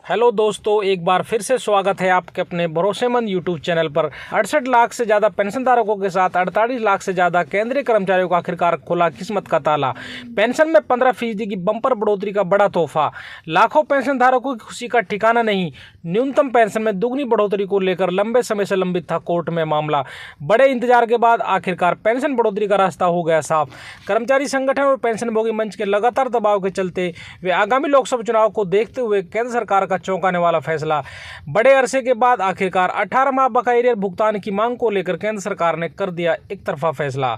Hello दोस्तों, एक बार फिर से स्वागत है आपके अपने भरोसेमंद यूट्यूब चैनल पर। 68 लाख से ज़्यादा पेंशन धारकों के साथ 48 लाख से ज़्यादा केंद्रीय कर्मचारियों को आखिरकार खोला किस्मत का ताला। पेंशन में 15% की बम्पर बढ़ोतरी का बड़ा तोहफा। लाखों पेंशन धारकों की खुशी का ठिकाना नहीं। न्यूनतम पेंशन में दुगनी बढ़ोतरी को लेकर लंबे समय से लंबित था कोर्ट में मामला। बड़े इंतजार के बाद आखिरकार पेंशन बढ़ोतरी का रास्ता हो गया साफ। कर्मचारी संगठन और पेंशनभोगी मंच के लगातार दबाव के चलते वे आगामी लोकसभा चुनाव को देखते हुए केंद्र सरकार चौंकाने वाला फैसला। बड़े अरसे के बाद आखिरकार 18 माह बकाया एरियर भुगतान की मांग को लेकर केंद्र सरकार ने कर दिया एक तरफा फैसला।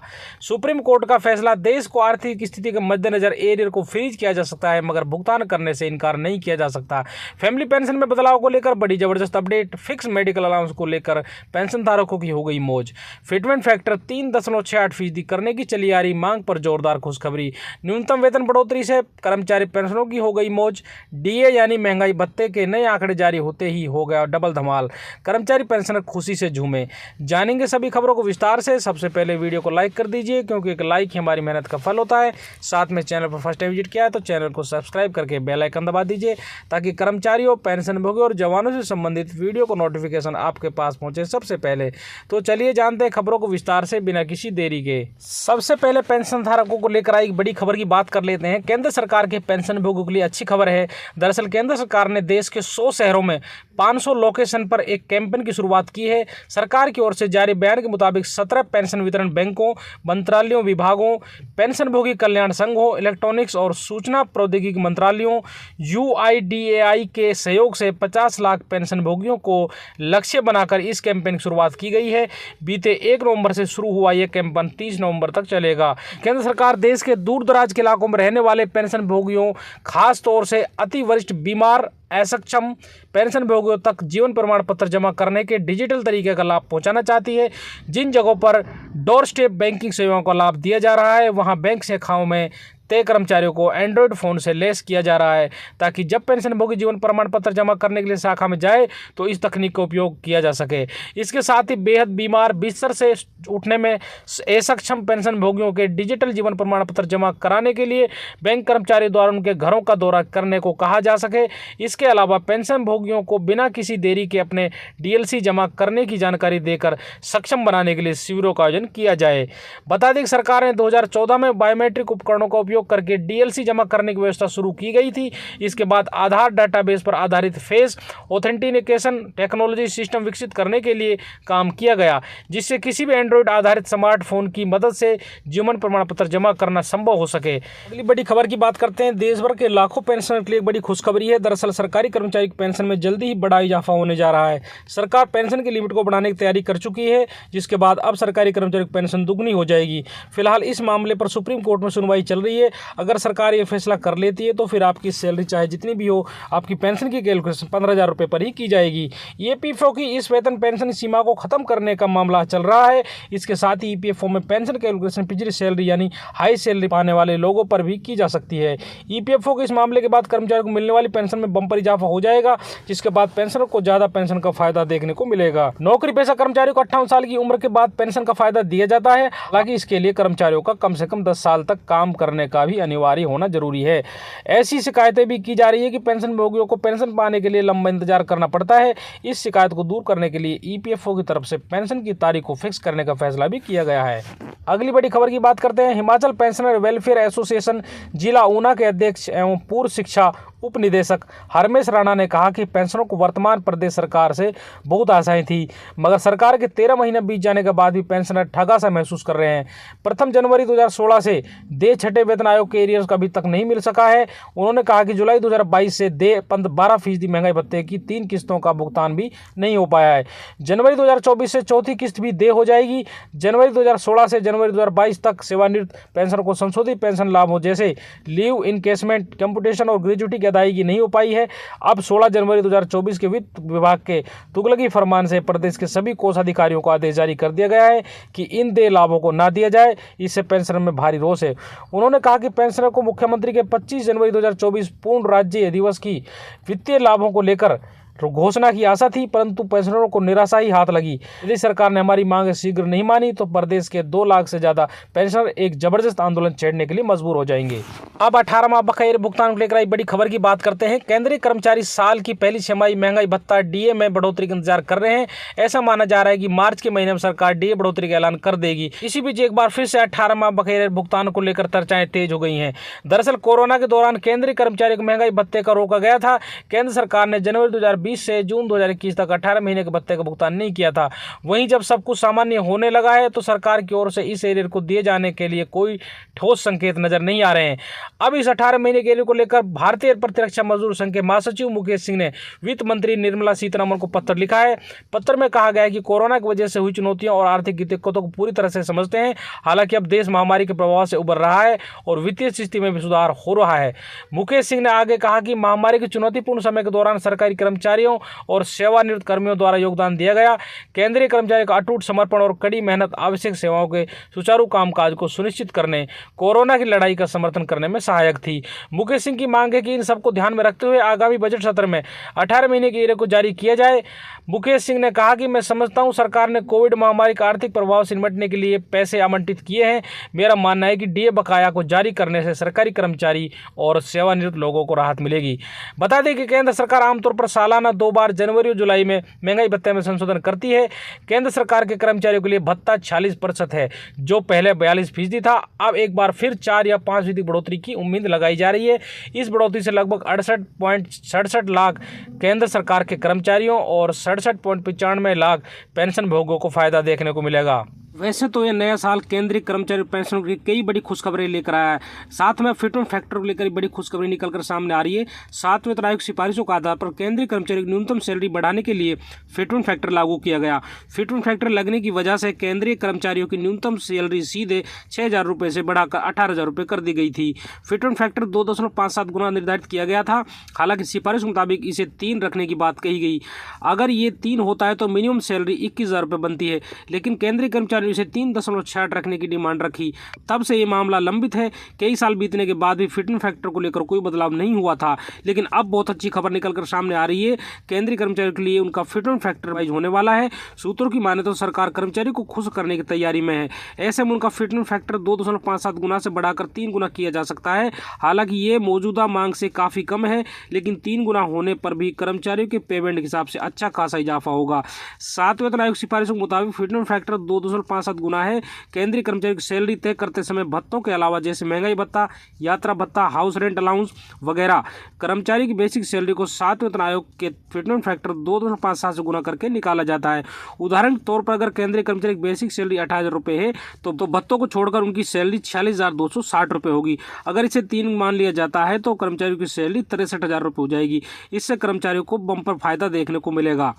सुप्रीम कोर्ट का फैसला। देश को आर्थिक स्थिति के मद्देनजर एरियर को फ्रीज किया जा सकता है, मगर भुगतान करने से इनकार नहीं किया जा सकता। फैमिली पेंशन में बदलाव को लेकर बड़ी जबरदस्त अपडेट। फिक्स मेडिकल अलाउंस को लेकर पेंशन धारकों की हो गई मौज। फिटमेंट फैक्टर 3.68% करने की चली आ रही मांग पर जोरदार खुशखबरी। न्यूनतम वेतन बढ़ोतरी से कर्मचारी पेंशनों की हो गई मौज। डीए यानी महंगाई भत्ते के नए आंकड़े जारी होते ही हो गया डबल धमाल। कर्मचारी पेंशनर खुशी से झूमे। जानेंगे सभी खबरों को विस्तार से। सबसे पहले वीडियो को लाइक कर दीजिए, क्योंकि एक लाइक ही हमारी मेहनत का फल होता है। साथ में चैनल पर फर्स्ट टाइम विजिट किया है तो चैनल को सब्सक्राइब करके बेल आइकन दबा दीजिए, ताकि कर्मचारियों, पेंशनभोगियों और जवानों से संबंधित वीडियो को नोटिफिकेशन आपके पास पहुंचे सबसे पहले। तो चलिए जानते हैं खबरों को विस्तार से बिना किसी देरी के। सबसे पहले पेंशन धारकों को लेकर आई बड़ी खबर की बात कर लेते हैं। केंद्र सरकार के पेंशनभोगियों के लिए अच्छी खबर है। दरअसल केंद्र सरकार ने देश के 100 शहरों में 500 लोकेशन पर एक कैंपेन की शुरुआत की है। सरकार की ओर से जारी बयान के मुताबिक 17 पेंशन वितरण बैंकों, मंत्रालयों, विभागों, पेंशनभोगी कल्याण संघों, इलेक्ट्रॉनिक्स और सूचना प्रौद्योगिकी मंत्रालयों, यूआईडीएआई के सहयोग से 50 लाख पेंशनभोगियों को लक्ष्य बनाकर इस कैंपेन की शुरुआत की गई है। बीते 1 नवंबर से शुरू हुआ यह कैंपेन 30 नवंबर तक चलेगा। केंद्र सरकार देश के दूर दराज के इलाकों में रहने वाले पेंशनभोगियों, खास तौर से अति वरिष्ठ, बीमार, असक्षम पेंशनभोगियों तक जीवन प्रमाण पत्र जमा करने के डिजिटल तरीके का लाभ पहुंचाना चाहती है। जिन जगहों पर डोर स्टेप बैंकिंग सेवाओं का लाभ दिया जा रहा है, वहां बैंक शाखाओं में तय कर्मचारियों को एंड्रॉयड फ़ोन से लैस किया जा रहा है, ताकि जब पेंशनभोगी जीवन प्रमाण पत्र जमा करने के लिए शाखा में जाए तो इस तकनीक का उपयोग किया जा सके। इसके साथ ही बेहद बीमार, बिस्तर से उठने में असक्षम पेंशनभोगियों के डिजिटल जीवन प्रमाण पत्र जमा कराने के लिए बैंक कर्मचारी द्वारा उनके घरों का दौरा करने को कहा जा सके। इसके अलावा पेंशनभोगियों को बिना किसी देरी के अपने डीएलसी जमा करने की जानकारी देकर सक्षम बनाने के लिए शिविरों का आयोजन किया जाए। बता दें कि सरकार ने 2014 में बायोमेट्रिक उपकरणों का उपयोग करके डीएलसी जमा करने की व्यवस्था शुरू की गई थी। इसके बाद आधार डाटाबेस पर आधारित फेस ऑथेंटिकेशन टेक्नोलॉजी सिस्टम विकसित करने के लिए काम किया गया, जिससे किसी भी एंड्रॉयड आधारित स्मार्टफोन की मदद से जीवन प्रमाण पत्र जमा करना संभव हो सके। अगली बड़ी खबर की बात करते हैं। देश भर के लाखों पेंशनर के लिए एक बड़ी खुशखबरी है। दरअसल सरकारी कर्मचारी की पेंशन में जल्दी ही बड़ा इजाफा होने जा रहा है। सरकार पेंशन की लिमिट को बढ़ाने की तैयारी कर चुकी है, जिसके बाद अब सरकारी कर्मचारी की पेंशन दुगनी हो जाएगी। फिलहाल इस मामले पर सुप्रीम कोर्ट में सुनवाई चल रही है। अगर सरकार ये फैसला कर लेती है तो फिर आपकी सैलरी चाहे जितनी भी हो, आपकी पेंशन की कैलकुलेशन 15,000 रुपये पर ही की जाएगी। ईपीएफओ की इस वेतन पेंशन सीमा को खत्म करने का मामला चल रहा है। इसके साथ ही ईपीएफओ में पेंशन कैलकुलेशन पिछली सैलरी यानी हाई सैलरी पाने वाले लोगों पर भी की जा सकती है। ईपीएफओ के इस मामले के बाद कर्मचारियों को मिलने वाली पेंशन में बम्पर इजाफा हो जाएगा, जिसके बाद पेंशनर को ज्यादा पेंशन का फायदा देखने को मिलेगा। नौकरी पेशा कर्मचारियों को 58 साल की उम्र के बाद पेंशन का फायदा दिया जाता है। हालांकि इसके लिए कर्मचारियों का कम से कम 10 साल तक काम करने का भी अनिवार्य होना जरूरी है। ऐसी शिकायतें भी की जा रही है कि पेंशनभोगियों को पेंशन पाने के लिए लंबा इंतजार करना पड़ता है। इस शिकायत को दूर करने के लिए ईपीएफओ की तरफ से पेंशन की तारीख को फिक्स करने का फैसला भी किया गया है। अगली बड़ी खबर की बात करते हैं। हिमाचल पेंशनर वेलफेयर एसोसिएशन जिला ऊना के अध्यक्ष एवं पूर्व शिक्षा उप निदेशक हरमेश राणा ने कहा कि पेंशनरों को वर्तमान प्रदेश सरकार से बहुत आशाएं थी, मगर सरकार के 13 महीने बीत जाने के बाद भी पेंशनर ठगा सा महसूस कर रहे हैं। प्रथम जनवरी 2016 से देय छठे वेतन आयोग के एरियर्स का अभी तक नहीं मिल सका है। उन्होंने कहा कि जुलाई 2022 से देय 12% महंगाई भत्ते की 3 किस्तों का भुगतान भी नहीं हो पाया है। जनवरी 2024 से चौथी किस्त भी देय हो जाएगी। जनवरी 2016 से जनवरी 2022 तक सेवानिवृत्त पेंशनर को संशोधित पेंशन लाभों जैसे लीव इनकेसमेंट, कंप्यूटेशन और ग्रेजुटी अदायगी नहीं हो पाई है। अब 16 जनवरी 2024 के वित्त विभाग के तुगलकी फरमान से प्रदेश के सभी कोषाधिकारियों को आदेश जारी कर दिया गया है कि इन देय लाभों को ना दिया जाए। इससे पेंशनर में भारी रोष है। उन्होंने कहा कि पेंशनर को मुख्यमंत्री के 25 जनवरी 2024 पूर्ण राज्य दिवस की वित्तीय लाभों को लेकर घोषणा की आशा थी, परंतु पेंशनरों को निराशा ही हाथ लगी। यदि सरकार ने हमारी मांग शीघ्र नहीं मानी तो प्रदेश के 2 लाख से ज्यादा पेंशनर एक जबरदस्त आंदोलन छेड़ने के लिए मजबूर हो जाएंगे। अब 18 माह बकाया भुगतान को लेकर आई बड़ी खबर की बात करते हैं। केंद्रीय कर्मचारी साल की पहली छमाही महंगाई भत्ता डीए में बढ़ोतरी का इंतजार कर रहे हैं। ऐसा माना जा रहा है कि मार्च के महीने में सरकार डीए बढ़ोतरी का ऐलान कर देगी। इसी बीच एक बार फिर से 18 माह बकाया भुगतान को लेकर चर्चाएं तेज हो गई हैं। दरअसल कोरोना के दौरान केंद्रीय कर्मचारियों को महंगाई भत्ते का रोका गया था। केंद्र सरकार ने जनवरी 2020 से जून 2021 तक 18 महीने के भत्ते का भुगतान नहीं किया था। वहीं जब सब कुछ सामान्य होने लगा है तो सरकार की ओर से इस एरियर को दिए जाने के लिए कोई ठोस संकेत नजर नहीं आ रहे हैं। अब इस 18 महीने के एरियर को लेकर भारतीय प्रतिरक्षा मजदूर संघ के महासचिव मुकेश सिंह ने वित्त मंत्री निर्मला सीतारमण को पत्र लिखा है। पत्र में कहा गया है कि कोरोना की वजह से हुई चुनौतियों और आर्थिक दिक्कतों को पूरी तरह से समझते हैं। हालांकि अब देश महामारी के प्रभाव से उबर रहा है और वित्तीय स्थिति में भी सुधार हो रहा है। मुकेश सिंह ने आगे कहा कि महामारी के चुनौतीपूर्ण समय के दौरान सरकारी कर्मचारियों और सेवानिवृत्त कर्मियों द्वारा योगदान दिया गया। केंद्रीय कर्मचारियों का अटूट समर्पण और कड़ी मेहनत आवश्यक सेवाओं के सुचारू कामकाज को सुनिश्चित करने, कोरोना की लड़ाई का समर्थन करने में सहायक थी। मुकेश सिंह की मांग है कि इन सबको ध्यान में रखते हुए आगामी बजट सत्र में 18 महीने के एरियर को जारी किया जाए। मुकेश सिंह ने कहा कि मैं समझता हूं सरकार ने कोविड महामारी का आर्थिक प्रभाव से निपटने के लिए पैसे आवंटित किए हैं। मेरा मानना है कि डीए बकाया को जारी करने से सरकारी कर्मचारी और सेवानिवृत्त लोगों को राहत मिलेगी। बता दें कि केंद्र सरकार आमतौर पर सालाना 2 बार जनवरी और जुलाई में महंगाई भत्ते में संशोधन करती है। केंद्र सरकार के कर्मचारियों के लिए भत्ता 40% है, जो पहले 42% था। अब एक बार फिर 4 या 5% बढ़ोतरी की उम्मीद लगाई जा रही है। इस बढ़ोतरी से लगभग 68.67 लाख केंद्र सरकार के कर्मचारियों और 67.95 लाख पेंशन भोगियों को फायदा देखने को मिलेगा। वैसे तो ये नया साल केंद्रीय कर्मचारी पेंशन की कई बड़ी खुशखबरें लेकर आया है। साथ में फिटमेंट फैक्टर को लेकर बड़ी खुशखबरी निकलकर सामने आ रही है। 7वें वेतन आयोग की सिफारिशों के आधार पर केंद्रीय कर्मचारियों की न्यूनतम सैलरी बढ़ाने के लिए फिटमेंट फैक्टर लागू किया गया। फिटमेंट फैक्टर लगने की वजह से केंद्रीय कर्मचारियों की न्यूनतम सैलरी सीधे 6,000 रुपये से बढ़ाकर 18,000 रुपये कर दी गई थी। फिटमेंट फैक्टर 2.57 गुना निर्धारित किया गया था। हालांकि सिफारिश के मुताबिक इसे 3 रखने की बात कही गई। अगर ये 3 होता है तो मिनिमम सैलरी 21,000 रुपये बनती है, लेकिन केंद्रीय कर्मचारियों इसे 3.68 रखने की डिमांड रखी। तब से ये मामला लंबित है। कई साल बीतने के बाद भी फिटमेंट फैक्टर को लेकर कोई बदलाव नहीं हुआ था, लेकिन अब बहुत अच्छी खबर निकलकर सामने आ रही है। केंद्रीय कर्मचारियों के लिए उनका फिटमेंट फैक्टर वाइज होने वाला है। सूत्रों की माने तो सरकार कर्मचारियों को खुश करने की तैयारी में है। ऐसे में उनका फिटमेंट फैक्टर 2.57 गुना से बढ़ाकर 3 गुना किया जा सकता है। हालांकि ये मौजूदा मांग से काफी कम है, लेकिन 3 गुना होने पर भी कर्मचारियों के पेमेंट के हिसाब से अच्छा खासा इजाफा होगा। 7वें वेतन आयोग सिफारिशों के मुताबिक फिटमेंट फैक्टर 2.57 गुना है। केंद्रीय कर्मचारी की सैलरी तय करते समय भत्तों के अलावा जैसे महंगाई भत्ता, यात्रा भत्ता, हाउस रेंट अलाउंस वगैरह कर्मचारी की बेसिक सैलरी को 7वें वेतन आयोग के फिटमेंट फैक्टर 2.57 से गुना करके निकाला जाता है। उदाहरण के तौर पर अगर केंद्रीय कर्मचारी की बेसिक सैलरी 18,000 रुपये है तो भत्तों को छोड़कर उनकी सैलरी 46,260 रुपये होगी। अगर इसे 3 मान लिया जाता है तो कर्मचारियों की सैलरी 63,000 रुपये हो जाएगी। इससे कर्मचारियों को बम्पर फायदा देखने को मिलेगा।